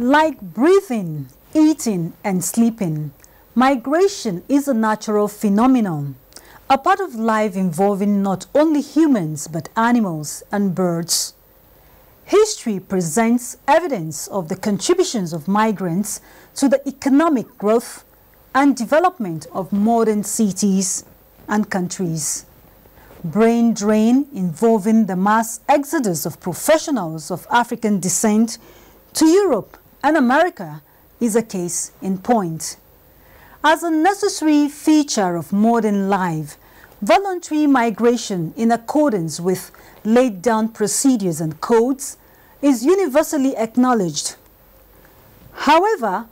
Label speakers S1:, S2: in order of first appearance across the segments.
S1: Like breathing, eating, and sleeping, migration is a natural phenomenon, a part of life involving not only humans but animals and birds. History presents evidence of the contributions of migrants to the economic growth and development of modern cities and countries. Brain drain involving the mass exodus of professionals of African descent to Europe and America is a case in point. As a necessary feature of modern life, voluntary migration in accordance with laid-down procedures and codes is universally acknowledged. However,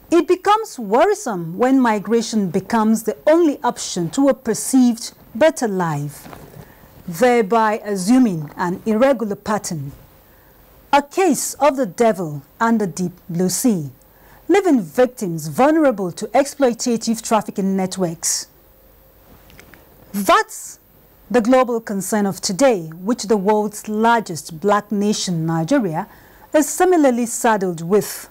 S1: it becomes worrisome when migration becomes the only option to a perceived better life, thereby assuming an irregular pattern. A case of the devil and the deep blue sea, leaving victims vulnerable to exploitative trafficking networks. That's the global concern of today, which the world's largest black nation, Nigeria, is similarly saddled with.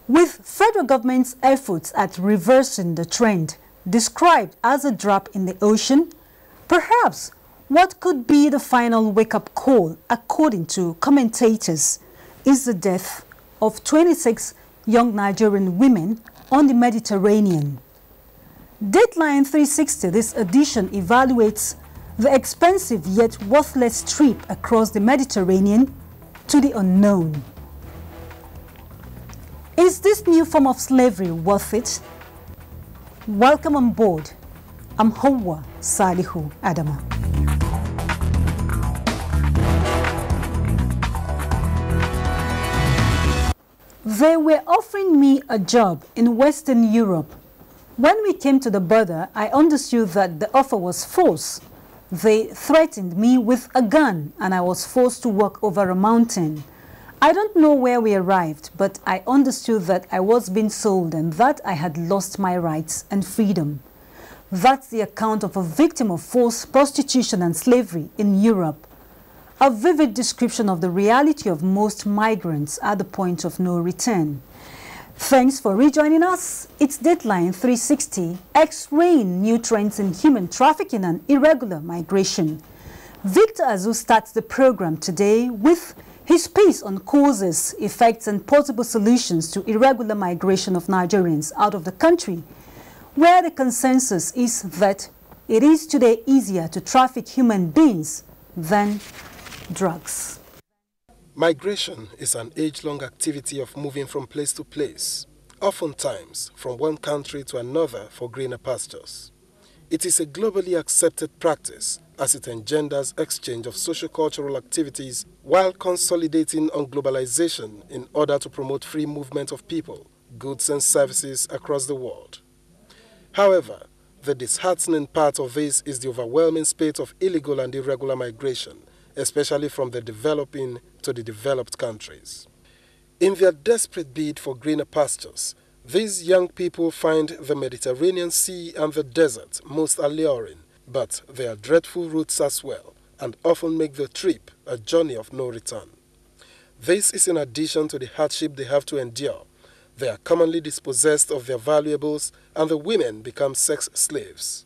S1: With federal government's efforts at reversing the trend described as a drop in the ocean, perhaps what could be the final wake-up call, according to commentators, is the death of 26 young Nigerian women on the Mediterranean. Dateline360 this edition evaluates the expensive yet worthless trip across the Mediterranean to the unknown. Is this new form of slavery worth it? Welcome on board. I'm Hawa Salihu Adama. They were offering me a job in Western Europe. When we came to the border, I understood that the offer was false. They threatened me with a gun and I was forced to walk over a mountain. I don't know where we arrived, but I understood that I was being sold and that I had lost my rights and freedom. That's the account of a victim of forced prostitution and slavery in Europe. A vivid description of the reality of most migrants at the point of no return. Thanks for rejoining us. It's Dateline360, X-raying new trends in human trafficking and irregular migration. Victor Azu starts the program today with his piece on causes, effects, and possible solutions to irregular migration of Nigerians out of the country, where the consensus is that it is today easier to traffic human beings than drugs.
S2: Migration is an age-long activity of moving from place to place, oftentimes from one country to another for greener pastures. It is a globally accepted practice as it engenders exchange of socio-cultural activities while consolidating on globalization in order to promote free movement of people, goods and services across the world. However, the disheartening part of this is the overwhelming spate of illegal and irregular migration, especially from the developing to the developed countries. In their desperate bid for greener pastures, these young people find the Mediterranean Sea and the desert most alluring, but they are dreadful routes as well, and often make the trip a journey of no return. This is in addition to the hardship they have to endure. They are commonly dispossessed of their valuables, and the women become sex slaves.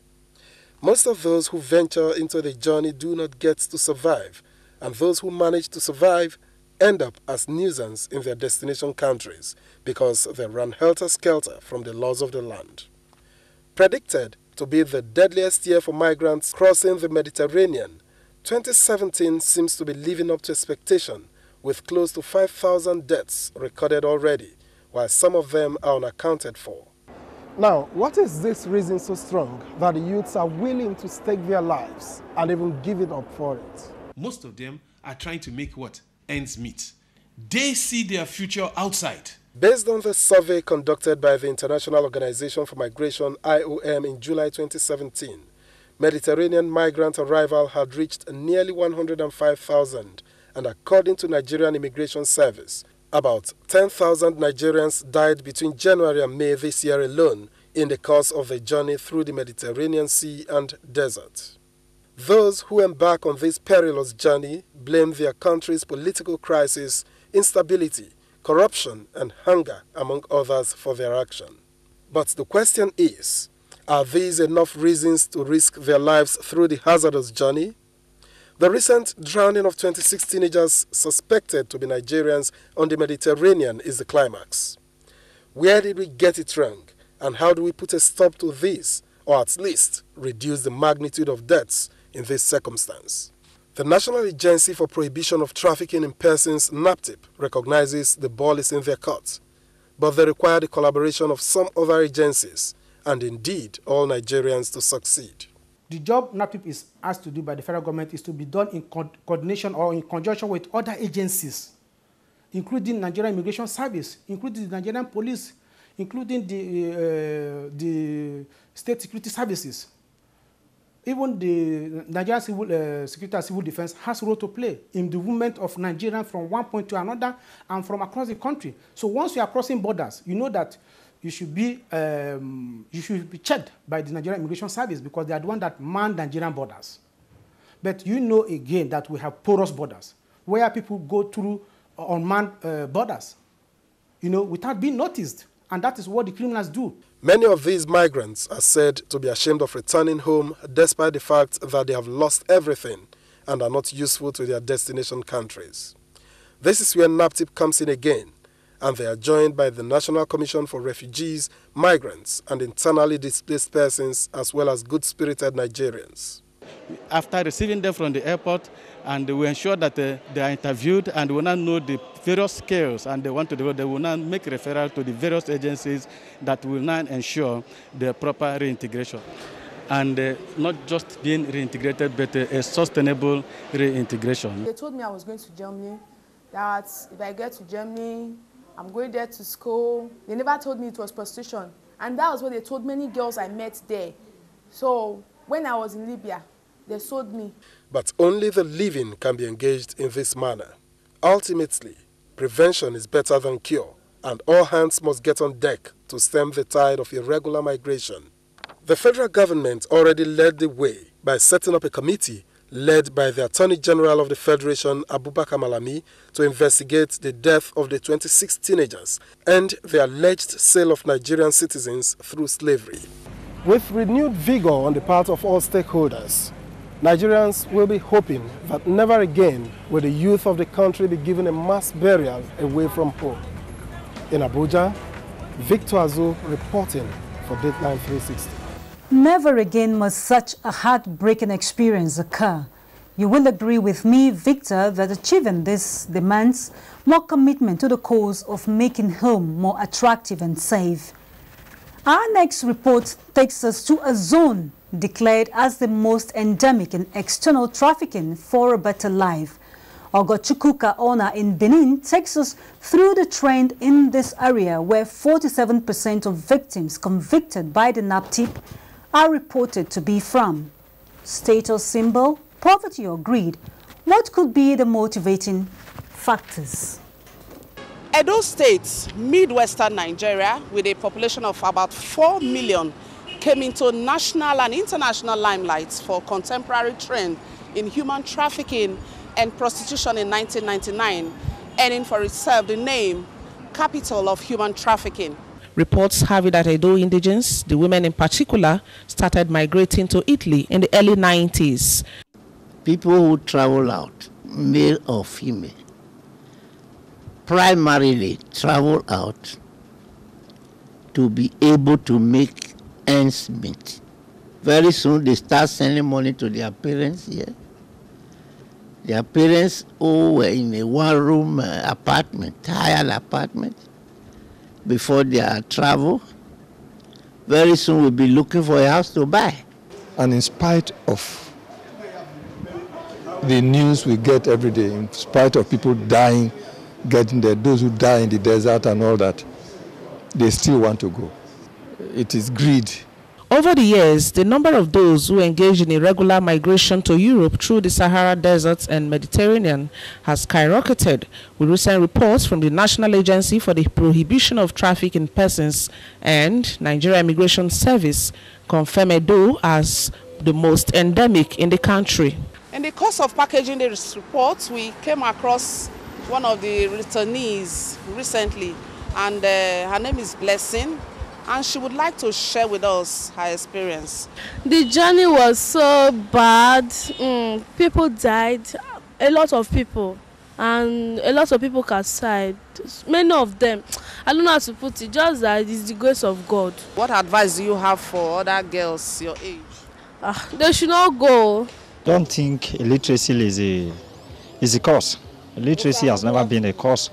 S2: Most of those who venture into the journey do not get to survive, and those who manage to survive end up as nuisance in their destination countries because they run helter-skelter from the laws of the land. Predicted to be the deadliest year for migrants crossing the Mediterranean, 2017 seems to be living up to expectation, with close to 5,000 deaths recorded already, while some of them are unaccounted for. Now, what is this reason so strong that the youths are willing to stake their lives and even give it up for it?
S3: Most of them are trying to make what? Ends meet. They see their future outside.
S2: Based on the survey conducted by the International Organization for Migration, IOM, in July 2017, Mediterranean migrant arrival had reached nearly 105,000, and according to Nigerian Immigration Service, about 10,000 Nigerians died between January and May this year alone in the course of the journey through the Mediterranean Sea and desert. Those who embark on this perilous journey blame their country's political crisis, instability, corruption, and hunger, among others, for their action. But the question is, are these enough reasons to risk their lives through the hazardous journey? The recent drowning of 26 teenagers suspected to be Nigerians on the Mediterranean is the climax. Where did we get it wrong, and how do we put a stop to this, or at least reduce the magnitude of deaths in this circumstance? The National Agency for Prohibition of Trafficking in Persons, NAPTIP, recognizes the ball is in their court, but they require the collaboration of some other agencies and indeed all Nigerians to succeed.
S4: The job NAPTIP is asked to do by the federal government is to be done in coordination or in conjunction with other agencies, including Nigerian Immigration Service, including the Nigerian Police, including the State Security Services. Even the Nigerian Security and Civil Defense has a role to play in the movement of Nigerians from one point to another and from across the country. So once you are crossing borders, you know that you should be checked by the Nigerian Immigration Service because they are the one that man Nigerian borders. But you know again that we have porous borders where people go through unmanned borders, without being noticed. And that is what the criminals do.
S2: Many of these migrants are said to be ashamed of returning home despite the fact that they have lost everything and are not useful to their destination countries. This is where NAPTIP comes in again, and they are joined by the National Commission for Refugees, Migrants, and Internally Displaced Persons, as well as good-spirited Nigerians.
S5: After receiving them from the airport, and we ensure that they are interviewed and will now know the various skills and they will now make referral to the various agencies that will now ensure the proper reintegration. And not just being reintegrated, but a sustainable reintegration.
S6: They told me I was going to Germany, that if I get to Germany, I'm going there to school. They never told me it was prostitution. And that was what they told many girls I met there. So when I was in Libya, they sold me. But only the living can be engaged in this manner. Ultimately, prevention is better than cure, and all hands must get on deck to stem the tide of irregular migration. The federal government already led the way by setting up a committee led by the Attorney General of the Federation, Abubakar Malami, to investigate the death of the 26 teenagers and the alleged sale of Nigerian citizens through slavery. With renewed vigor on the part of all stakeholders, Nigerians will be hoping that never again will the youth of the country be given a mass burial away from home. In Abuja, Victor Azu reporting for Dateline360.
S1: Never again must such a heartbreaking experience occur. You will agree with me, Victor, that achieving this demands more commitment to the cause of making home more attractive and safe. Our next report takes us to a zone declared as the most endemic in external trafficking for a better life. Ogochukwuka Ona in Benin takes us through the trend in this area where 47% of victims convicted by the NAPTIP are reported to be from status symbol, poverty or greed. What could be the motivating factors?
S7: Edo State, Midwestern Nigeria, with a population of about 4 million, came into national and international limelight for contemporary trend in human trafficking and prostitution in 1999, earning for itself the name capital of human trafficking.
S8: Reports have it that Edo indigents, the women in particular, started migrating to Italy in the early 90s.
S9: People who travel out, male or female, primarily travel out to be able to make ends meet. Very soon they start sending money to their parents here. Their parents who were in a one-room apartment, hired apartment, before their travel, very soon we'll be looking for a house to buy.
S10: And in spite of the news we get every day, in spite of people dying, getting there, those who die in the desert and all that, they still want to go. It is greed.
S8: Over the years, the number of those who engage in irregular migration to Europe through the Sahara deserts and Mediterranean has skyrocketed, with recent reports from the National Agency for the Prohibition of Trafficking in Persons and Nigerian Immigration Service confirm Edo as the most endemic in the country.
S7: In the course of packaging this report, we came across one of the returnees recently, and her name is Blessing, and she would like to share with us her experience.
S11: The journey was so bad. People died, a lot of people, and a lot of people capsized. Many of them, I don't know how to put it, just that it's the grace of God.
S7: What advice do you have for other girls your age?
S11: They should not go.
S12: Don't think illiteracy is a cause. Illiteracy has never been a cause.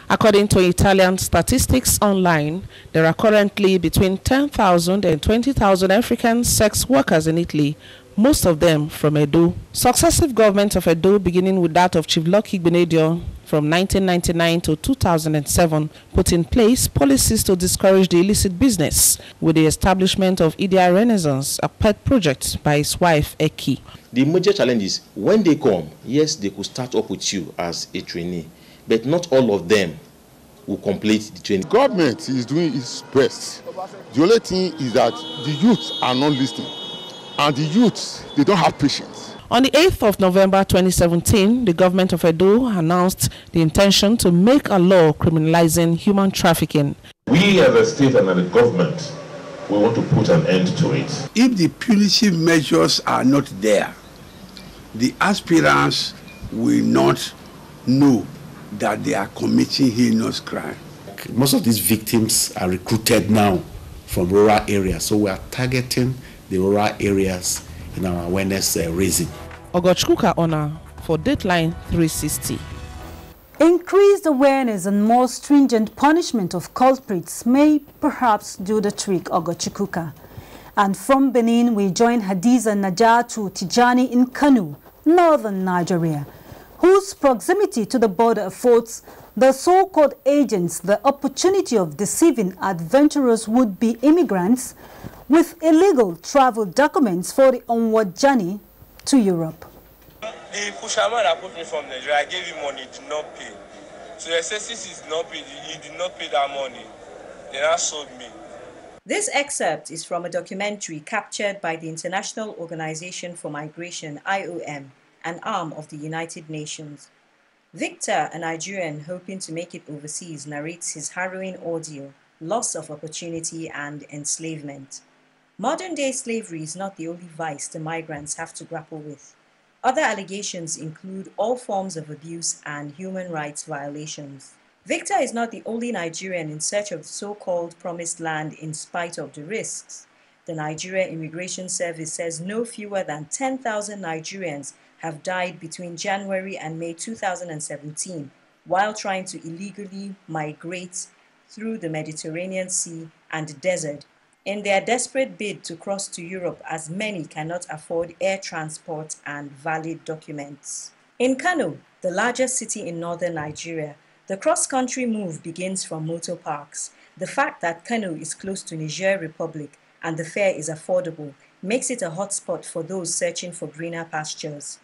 S8: According to Italian statistics online, there are currently between 10,000 and 20,000 African sex workers in Italy, most of them from Edo. Successive governments of Edo, beginning with that of Chief Lucky Benedio from 1999 to 2007, put in place policies to discourage the illicit business, with the establishment of Idea Renaissance, a pet project by his wife, Eki.
S13: The major challenge is when they come, yes, they could start up with you as a trainee, but not all of them will complete the training.
S14: Government is doing its best. The only thing is that the youth are not listening, and the youths, they don't have patience.
S8: On the 8th of November 2017, the government of Edo announced the intention to make a law criminalizing human trafficking.
S15: We as a state and as a government, we want to put an end to it.
S16: If the punitive measures are not there, the aspirants will not know that they are committing heinous crime.
S17: Most of these victims are recruited now from rural areas, so we are targeting the rural areas in our awareness raising.
S8: Ogochkuka Ona for Dateline 360.
S1: Increased awareness and more stringent punishment of culprits may perhaps do the trick, Ogochkuka. And from Benin, we join Hadiza Najatu Tijani in Kano, northern Nigeria, whose proximity to the border affords the so-called agents the opportunity of deceiving adventurous would-be immigrants with illegal travel documents for the onward journey to Europe.
S18: The pusherman that put me from Nigeria, I gave him money to not pay. So they said since he's not paid, he did not pay that money. They now sold me.
S19: This excerpt is from a documentary captured by the International Organization for Migration, IOM, an arm of the United Nations. Victor, a Nigerian hoping to make it overseas, narrates his harrowing ordeal, loss of opportunity and enslavement. Modern-day slavery is not the only vice the migrants have to grapple with. Other allegations include all forms of abuse and human rights violations. Victor is not the only Nigerian in search of the so-called promised land in spite of the risks. The Nigeria Immigration Service says no fewer than 10,000 Nigerians have died between January and May 2017 while trying to illegally migrate through the Mediterranean Sea and desert in their desperate bid to cross to Europe, as many cannot afford air transport and valid documents. In Kano, the largest city in northern Nigeria, the cross-country move begins from motor parks. The fact that Kano is close to Niger Republic and the fare is affordable makes it a hotspot for those searching for greener pastures.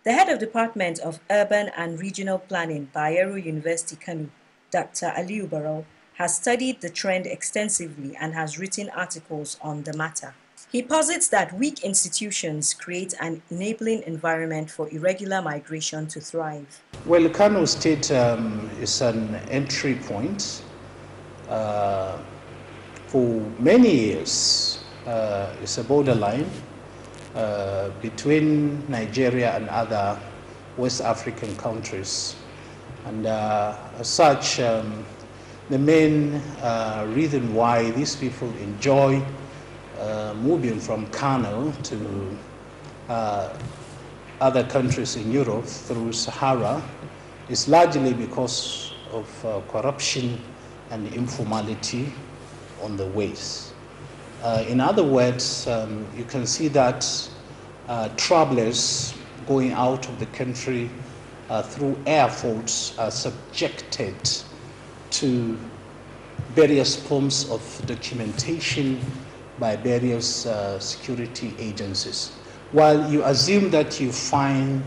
S19: The head of Department of Urban and Regional Planning, Bayero University Kano, Dr. Aliu Barrow, has studied the trend extensively and has written articles on the matter. He posits that weak institutions create an enabling environment for irregular migration to thrive.
S20: Well, Kano State is an entry point. For many years, it's a borderline between Nigeria and other West African countries. And as such, the main reason why these people enjoy moving from Kano to other countries in Europe through Sahara is largely because of corruption and informality on the ways. In other words, you can see that travelers going out of the country through airports are subjected to various forms of documentation by various security agencies. While you assume that you find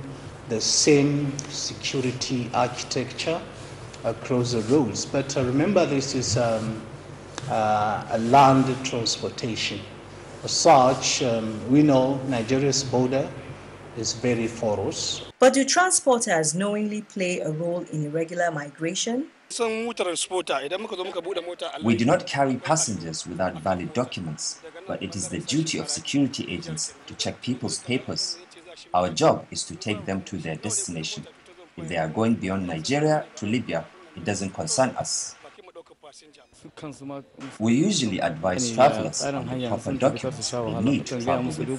S20: the same security architecture across the roads, but remember this is a land transportation. As such, we know Nigeria's border is very thorough.
S19: But do transporters knowingly play a role in irregular migration?
S21: We do not carry passengers without valid documents, but it is the duty of security agents to check people's papers. Our job is to take them to their destination. If they are going beyond Nigeria to Libya, it doesn't concern us. We usually advise travelers on the proper documents they need to travel with.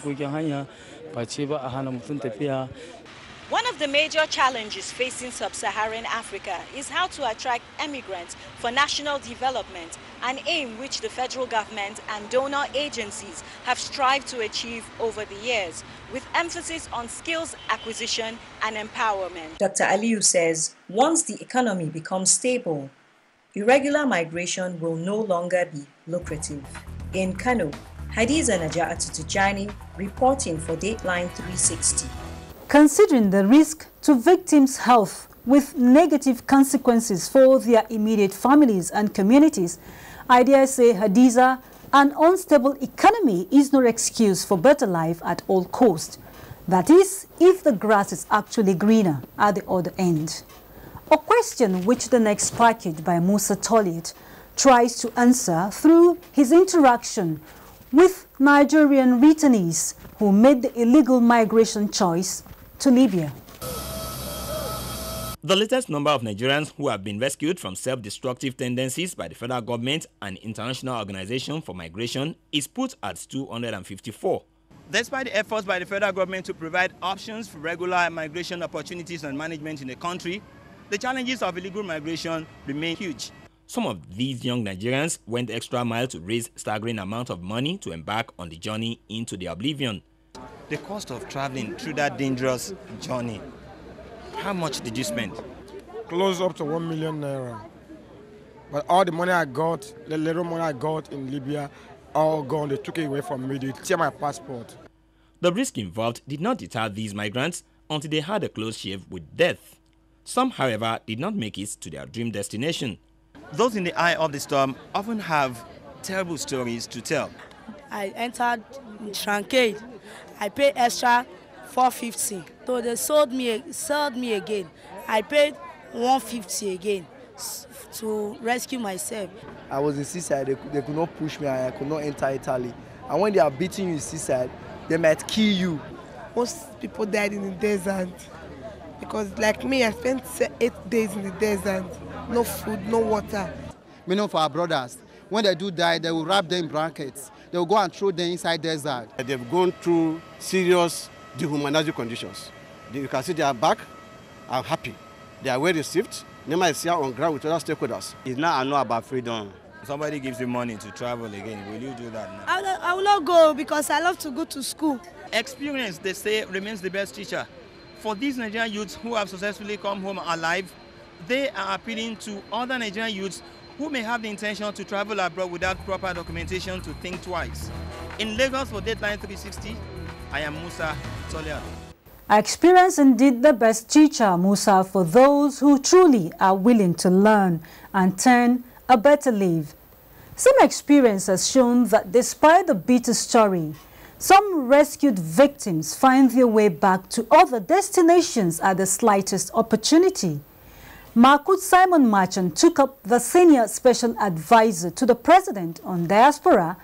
S22: One of the major challenges facing sub-Saharan Africa is how to attract emigrants for national development, an aim which the federal government and donor agencies have strived to achieve over the years, with emphasis on skills acquisition and empowerment.
S19: Dr. Aliyu says once the economy becomes stable, irregular migration will no longer be lucrative. In Kano, Hadiza Naja'atu Tijani reporting for Dateline360.
S1: Considering the risk to victims' health with negative consequences for their immediate families and communities, I dare say, Hadiza, an unstable economy is no excuse for better life at all costs. That is, if the grass is actually greener at the other end. A question which the next package by Musa Toliet tries to answer through his interaction with Nigerian returnees who made the illegal migration choice to Libya.
S23: The latest number of Nigerians who have been rescued from self-destructive tendencies by the federal government and International Organization for Migration is put at 254. Despite the efforts by the federal government to provide options for regular migration opportunities and management in the country, the challenges of illegal migration remain huge. Some of these young Nigerians went the extra mile to raise staggering amount of money to embark on the journey into the oblivion. The cost of traveling through that dangerous journey, how much did you spend?
S24: Close up to 1 million naira. But all the money I got, the little money I got in Libya, all gone. They took it away from me. They tear my passport.
S23: The risk involved did not deter these migrants until they had a close shave with death. Some, however, did not make it to their dream destination. Those in the eye of the storm often have terrible stories to tell.
S25: I entered Trancade. I paid extra 450. So they sold me again. I paid 150 again to rescue myself.
S26: I was in seaside. They could not push me. I could not enter Italy. And when they are beating you in seaside, they might kill you.
S27: Most people died in the desert because, like me, I spent 8 days in the desert. No food, no water.
S28: We know for our brothers, when they do die, they will wrap them in blankets. They will go and throw them inside desert.
S29: They've gone through serious dehumanizing conditions. You can see they are back and happy. They are well received. Nema is here on ground with other stakeholders.
S30: It's not I know about freedom.
S23: Somebody gives you money to travel again. Will you do that now?
S27: I will not go because I love to go to school.
S23: Experience, they say, remains the best teacher. For these Nigerian youths who have successfully come home alive, they are appealing to other Nigerian youths who may have the intention to travel abroad without proper documentation to think twice. In Lagos for Dateline360, I am Musa Toliet.
S1: Experience indeed the best teacher, Musa, for those who truly are willing to learn and turn a better life. Some experience has shown that despite the bitter story, some rescued victims find their way back to other destinations at the slightest opportunity. Marcus Simon Marchand took up the senior special advisor to the president on diaspora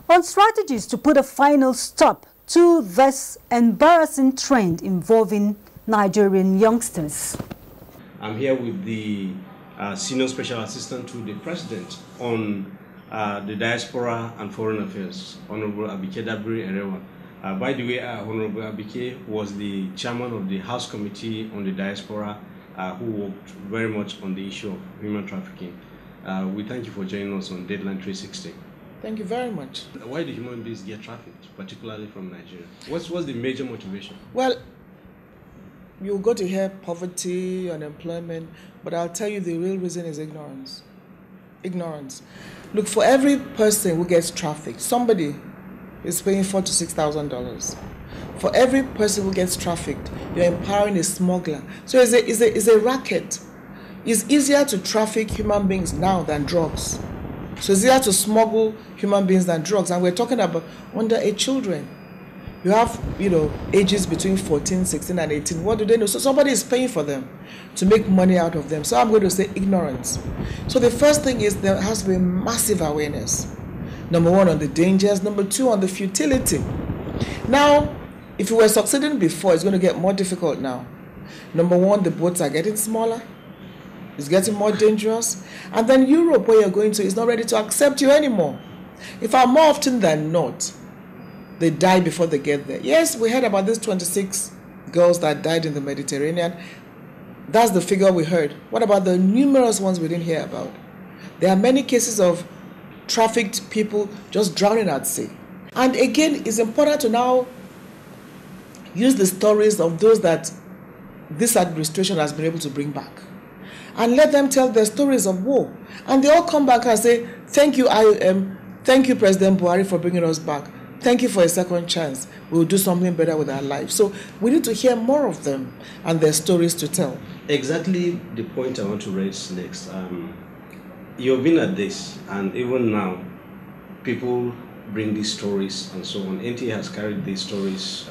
S1: on strategies to put a final stop to this embarrassing trend involving Nigerian youngsters.
S31: I'm here with the senior special assistant to the president on the diaspora and foreign affairs, Honorable Abike Dabiri Erewa. By the way, Honorable Abike was the chairman of the House Committee on the Diaspora, who worked very much on the issue of human trafficking. We thank you for joining us on Dateline360.
S32: Thank you very much.
S31: Why do human beings get trafficked, particularly from Nigeria? What's the major motivation?
S32: Well, you'll go to hear poverty, unemployment, but I'll tell you the real reason is ignorance. Ignorance. Look, for every person who gets trafficked, somebody is paying $4,000 to $6,000. For every person who gets trafficked, you're empowering a smuggler. So it's a racket. It's easier to traffic human beings now than drugs. So it's easier to smuggle human beings than drugs. And we're talking about underage children. You have, ages between 14, 16, and 18. What do they know? So somebody is paying for them to make money out of them. So I'm going to say ignorance. So the first thing is there has to be massive awareness. Number one, on the dangers. Number two, on the futility. Now, if we were succeeding before, it's going to get more difficult now. Number one, the boats are getting smaller. It's getting more dangerous. And then Europe, where you're going to, is not ready to accept you anymore. In fact, more often than not, they die before they get there. Yes, we heard about these 26 girls that died in the Mediterranean. That's the figure we heard. What about the numerous ones we didn't hear about? There are many cases of trafficked people just drowning at sea. And again, it's important to now use the stories of those that this administration has been able to bring back and let them tell their stories of woe. And they all come back and say, thank you, IOM, thank you, President Buhari, for bringing us back. Thank you for a second chance. We'll do something better with our lives. So we need to hear more of them and their stories to tell.
S31: Exactly the point I want to raise next. You've been at this, and even now, people bring these stories and so on. NTA has carried these stories,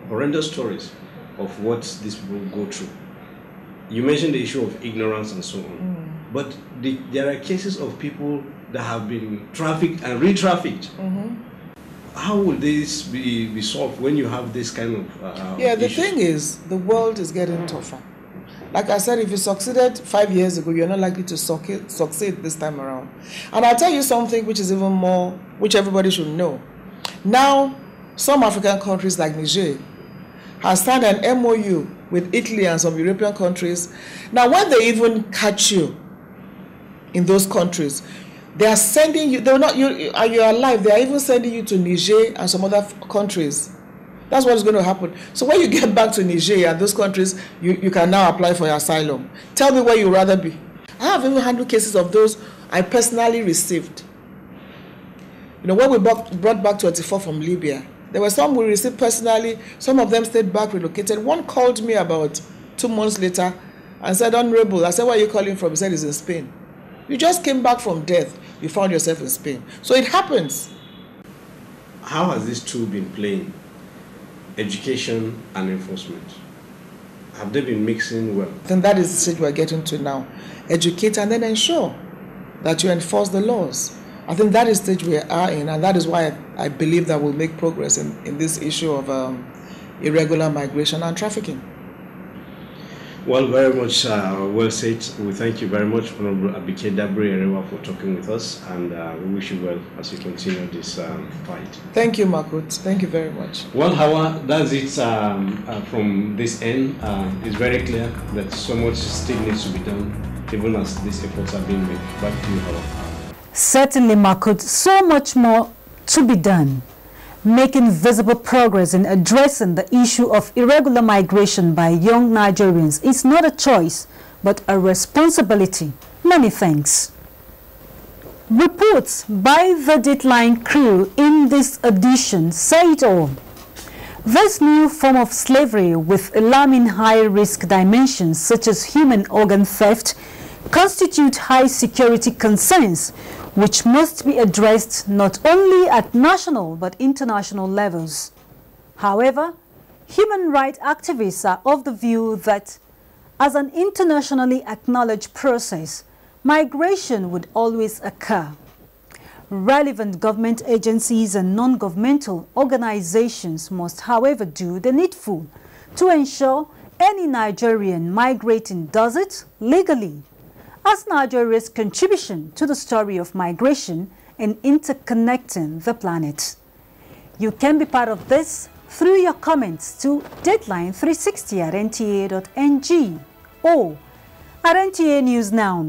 S31: horrendous stories of what these people go through. You mentioned the issue of ignorance and so on. But there are cases of people that have been trafficked and re-trafficked. How will this be solved when you have this kind of
S32: the thing is, the world is getting tougher. Like I said, if you succeeded 5 years ago, you're not likely to succeed this time around. And I'll tell you something which is even more, which everybody should know. Now, some African countries like Niger have signed an MOU with Italy and some European countries. Now, when they even catch you in those countries, they are sending you, you're alive, they are even sending you to Niger and some other countries. That's what is going to happen. So when you get back to Niger and those countries, you can now apply for your asylum. Tell me where you'd rather be. I have even handled cases of those I personally received. When we brought back 24 from Libya, there were some we received personally, some of them stayed back, relocated. One called me about 2 months later and said, Honorable, I said, where are you calling from? He said, he's in Spain. You just came back from death. You found yourself in Spain. So it happens.
S31: How has this tool been playing? Education and enforcement. Have they been mixing well?
S32: Then that is the stage we're getting to now. Educate and then ensure that you enforce the laws. I think that is the stage we are in, and that is why I believe that we'll make progress in this issue of irregular migration and trafficking.
S31: Well, very much well said. We thank you very much, Honorable Abuja, for talking with us, and we wish you well as you continue this fight.
S32: Thank you, Makut. Thank you very much.
S31: Well, Hawa, that's it from this end. It's very clear that so much still needs to be done, even as these efforts are being made. Back to you, Hawa.
S1: Certainly, Makut, so much more to be done. Making visible progress in addressing the issue of irregular migration by young Nigerians is not a choice, but a responsibility. Many thanks. Reports by the Dateline crew in this edition say it all. This new form of slavery with alarming high-risk dimensions such as human organ theft constitute high security concerns which must be addressed not only at national but international levels. However, human rights activists are of the view that as an internationally acknowledged process, migration would always occur. Relevant government agencies and non-governmental organizations must, however, do the needful to ensure any Nigerian migrating does it legally, as Nigeria's contribution to the story of migration and interconnecting the planet. You can be part of this through your comments to Dateline360 at nta.ng or at NTA News Now.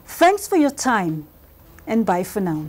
S1: Thanks for your time and bye for now.